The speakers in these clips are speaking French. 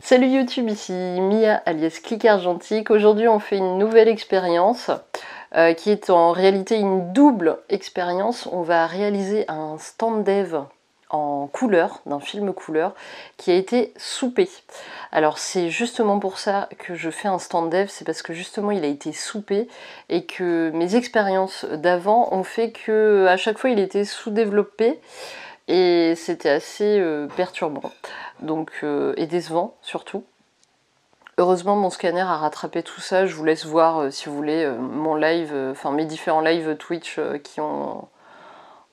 Salut YouTube, ici Mia alias Click Argentique. Aujourd'hui on fait une nouvelle expérience qui est en réalité une double expérience. On va réaliser un stand dev en couleur, d'un film couleur, qui a été soupé. Alors c'est justement pour ça que je fais un stand dev, c'est parce que justement il a été soupé et que mes expériences d'avant ont fait que à chaque fois il était sous-développé et c'était assez perturbant donc, et décevant surtout. Heureusement mon scanner a rattrapé tout ça, je vous laisse voir si vous voulez mon live, enfin mes différents lives Twitch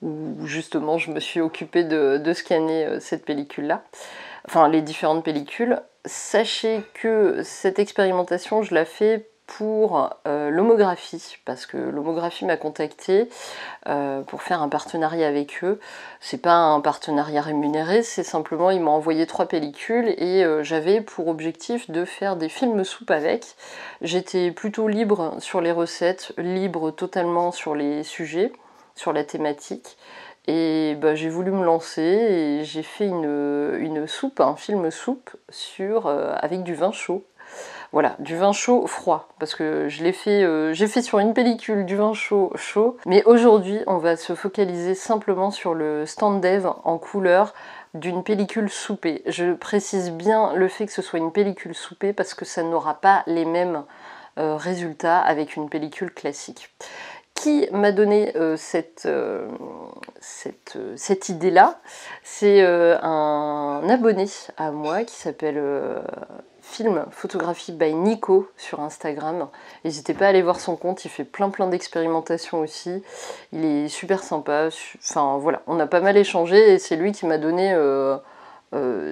où justement je me suis occupée de scanner cette pellicule là, enfin les différentes pellicules. Sachez que cette expérimentation je la fais pour l'homographie, parce que l'homographie m'a contacté pour faire un partenariat avec eux. C'est pas un partenariat rémunéré, c'est simplement ils m'ont envoyé 3 pellicules et j'avais pour objectif de faire des films soupes avec. J'étais plutôt libre sur les recettes, libre totalement sur les sujets, sur la thématique. Et bah, j'ai voulu me lancer et j'ai fait une soupe, un film soupe avec du vin chaud. Voilà, du vin chaud froid, parce que je l'ai fait, j'ai fait sur une pellicule du vin chaud chaud, mais aujourd'hui on va se focaliser simplement sur le stand dev en couleur d'une pellicule soupée. Je précise bien le fait que ce soit une pellicule soupée parce que ça n'aura pas les mêmes résultats avec une pellicule classique. Qui m'a donné cette idée-là? C'est un abonné à moi qui s'appelle Film Photographie by Nico sur Instagram. N'hésitez pas à aller voir son compte, il fait plein d'expérimentations aussi. Il est super sympa. Enfin voilà, on a pas mal échangé et c'est lui qui m'a donné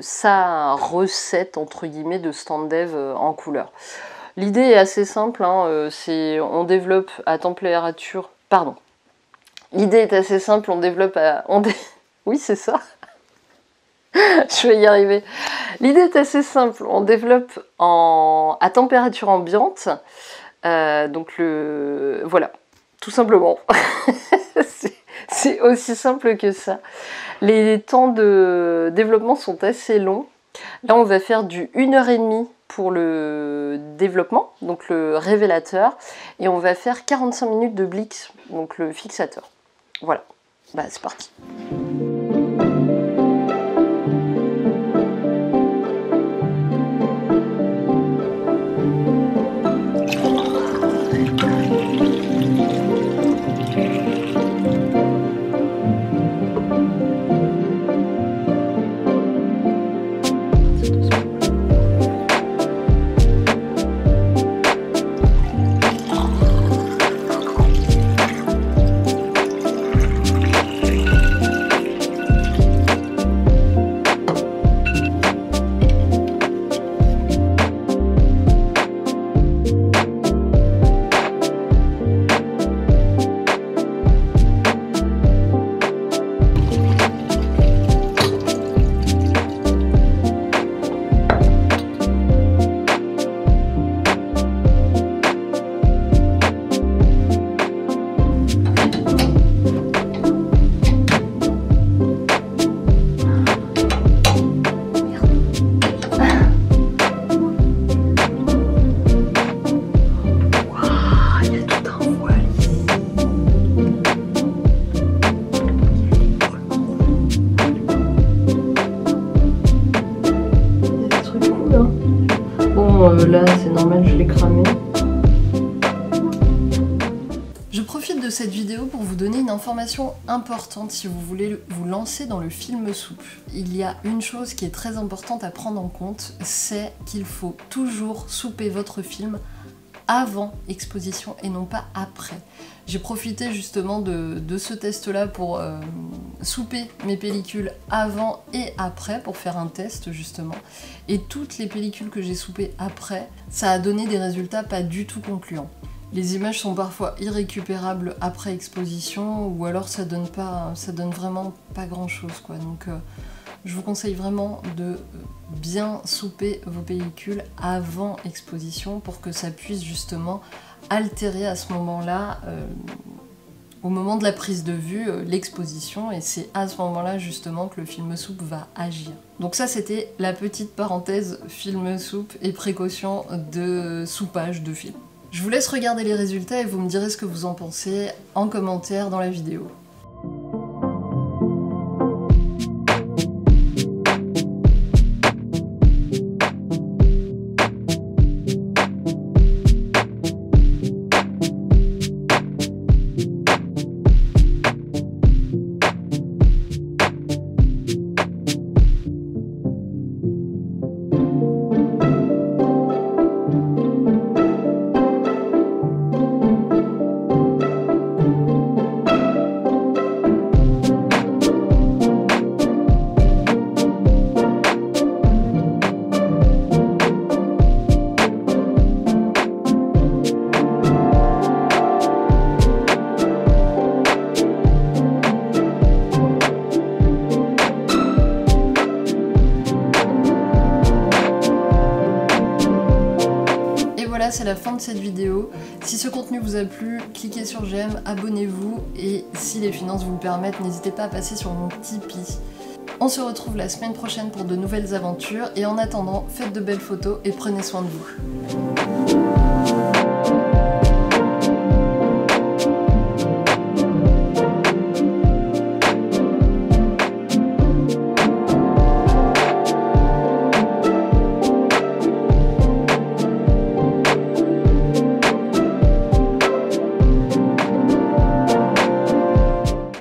sa recette entre guillemets de stand dev en couleur. L'idée est assez simple, hein, on développe à température... Pardon. L'idée est assez simple, on développe à... Oui, c'est ça. Je vais y arriver. L'idée est assez simple, on développe à température ambiante. Donc voilà, tout simplement. C'est aussi simple que ça. Les temps de développement sont assez longs. Là, on va faire du 1h30 pour le développement, donc le révélateur, et on va faire 45 minutes de blitz, donc le fixateur. Voilà, bah c'est parti. Là c'est normal, je l'ai cramé. Je profite de cette vidéo pour vous donner une information importante si vous voulez vous lancer dans le film soupe. Il y a une chose qui est très importante à prendre en compte, c'est qu'il faut toujours souper votre film avant exposition et non pas après. J'ai profité justement de ce test-là pour souper mes pellicules avant et après, pour faire un test justement. Et toutes les pellicules que j'ai soupées après, ça a donné des résultats pas du tout concluants. Les images sont parfois irrécupérables après exposition, ou alors ça donne vraiment pas grand-chose, quoi. Donc je vous conseille vraiment de bien souper vos pellicules avant exposition pour que ça puisse justement altérer à ce moment-là, au moment de la prise de vue, l'exposition, et c'est à ce moment-là justement que le film soupe va agir. Donc ça, c'était la petite parenthèse film soupe et précaution de soupage de film. Je vous laisse regarder les résultats et vous me direz ce que vous en pensez en commentaire dans la vidéo. Voilà, c'est la fin de cette vidéo. Si ce contenu vous a plu, cliquez sur j'aime, abonnez-vous, et si les finances vous le permettent, n'hésitez pas à passer sur mon Tipeee. On se retrouve la semaine prochaine pour de nouvelles aventures, et en attendant, faites de belles photos et prenez soin de vous.